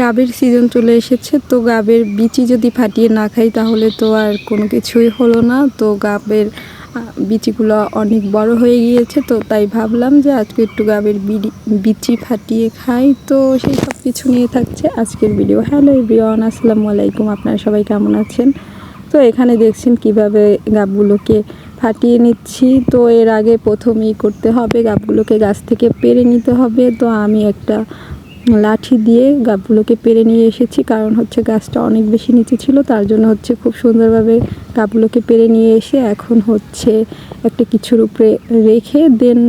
গাবের সিজন চলে এসেছে, তো গাবের বিচি যদি ফাটিয়ে না খাই তাহলে তো আর কোনো কিছুই হলো না। তো গাবের বিচিগুলো অনেক বড় হয়ে গিয়েছে, তো তাই ভাবলাম যে আজকে একটু গাবের বিচি ফাটিয়ে খাই। তো সেই সব কিছু নিয়ে থাকছে আজকের ভিডিও। হ্যালো এভরিওয়ান, আসসালামু আলাইকুম। আপনারা সবাই কেমন আছেন? তো এখানে দেখছেন কিভাবে গাবগুলোকে ফাটিয়ে নিচ্ছি। তো এর আগে প্রথমেই করতে হবে গাবগুলোকে গাছ থেকে পেড়ে নিতে হবে। তো আমি একটা লাঠি দিয়ে গাবগুলোকে পেড়ে নিয়ে এসেছি, কারণ হচ্ছে গাছটা অনেক বেশি নিচে ছিল, তার জন্য হচ্ছে খুব সুন্দরভাবে গাবগুলোকে পেড়ে নিয়ে এসে এখন হচ্ছে একটা কিছুর উপরে রেখে দেন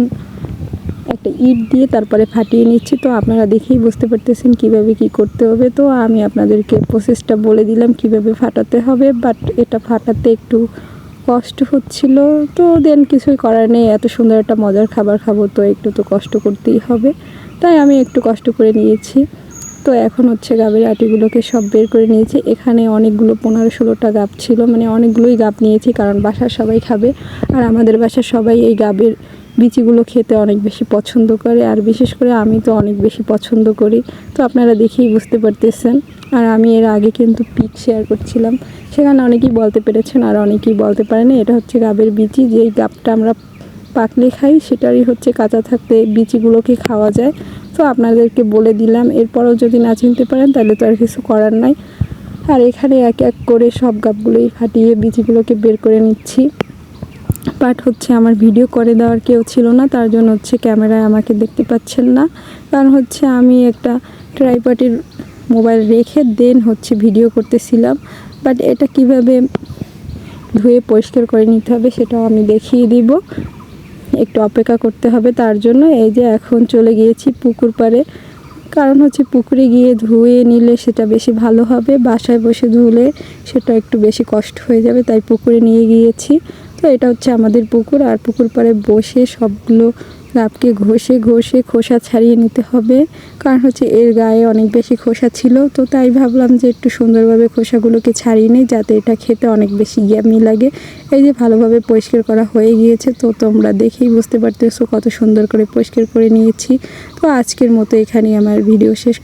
একটা ইট দিয়ে তারপরে ফাটিয়ে নিচ্ছি। তো আপনারা দেখেই বুঝতে পারতেছেন কিভাবে কি করতে হবে। তো আমি আপনাদেরকে প্রসেসটা বলে দিলাম কিভাবে ফাটাতে হবে, বাট এটা ফাটাতে একটু কষ্ট হচ্ছিল। তো দেন কিছুই করার নেই, এত সুন্দর একটা মজার খাবার খাবো তো একটু তো কষ্ট করতেই হবে, তাই আমি একটু কষ্ট করে নিয়েছি। তো এখন হচ্ছে গাবের আটিগুলোকে সব বের করে নিয়েছি। এখানে অনেকগুলো 15-16টা গাব ছিল, মানে অনেকগুলোই গাব নিয়েছি, কারণ বাসার সবাই খাবে। আর আমাদের বাসার সবাই এই গাবের বিচিগুলো খেতে অনেক বেশি পছন্দ করে, আর বিশেষ করে আমি তো অনেক বেশি পছন্দ করি। তো আপনারা দেখেই বুঝতে পারতেছেন। আর আমি এর আগে কিন্তু পিক শেয়ার করছিলাম, সেখানে অনেকেই বলতে পেরেছেন আর অনেকেই বলতে পারেনি। এটা হচ্ছে গাবের বিচি, যেই গাবটা আমরা পাকলে খাই সেটারই হচ্ছে কাঁচা থাকতে বিচিগুলোকে খাওয়া যায়। তো আপনাদেরকে বলে দিলাম, এরপরেও যদি না চিনতে পারেন তাহলে তো আর কিছু করার নাই। আর এখানে এক এক করে সব গাবগুলোই ফাটিয়ে বিচিগুলোকে বের করে নিচ্ছি। বাট হচ্ছে আমার ভিডিও করে দেওয়ার কেউ ছিল না, তার জন্য হচ্ছে ক্যামেরায় আমাকে দেখতে পাচ্ছেন না, কারণ হচ্ছে আমি একটা ট্রাইপডের মোবাইল রেখে দেন হচ্ছে ভিডিও করতেছিলাম। বাট এটা কিভাবে ধুয়ে পরিষ্কার করে নিতে হবে সেটাও আমি দেখিয়ে দিব, একটু অপেক্ষা করতে হবে তার জন্য। এই যে এখন চলে গিয়েছি পুকুর পাড়ে, কারণ হচ্ছে পুকুরে গিয়ে ধুয়ে নিলে সেটা বেশি ভালো হবে, বাসায় বসে ধুলে সেটা একটু বেশি কষ্ট হয়ে যাবে, তাই পুকুরে নিয়ে গিয়েছি। তো এটা হচ্ছে আমাদের পুকুর, আর পুকুর পাড়ে বসে সবগুলো গাবকে ঘষে ঘষে খোসা ছাড়িয়ে নিতে হবে, কারণ হচ্ছে এর গায়ে অনেক বেশি খোসা ছিল। তো তাই ভাবলাম যে একটু সুন্দরভাবে খোসাগুলোকে ছাড়িয়ে নিই, যাতে এটা খেতে অনেক বেশি ইয়ামি লাগে। এই যে ভালোভাবে পরিষ্কার করা হয়ে গিয়েছে, তো তোমরা দেখেই বুঝতে পারতেছো কত সুন্দর করে পরিষ্কার করে নিয়েছি। তো আজকের মতো এখানেই আমার ভিডিও শেষ।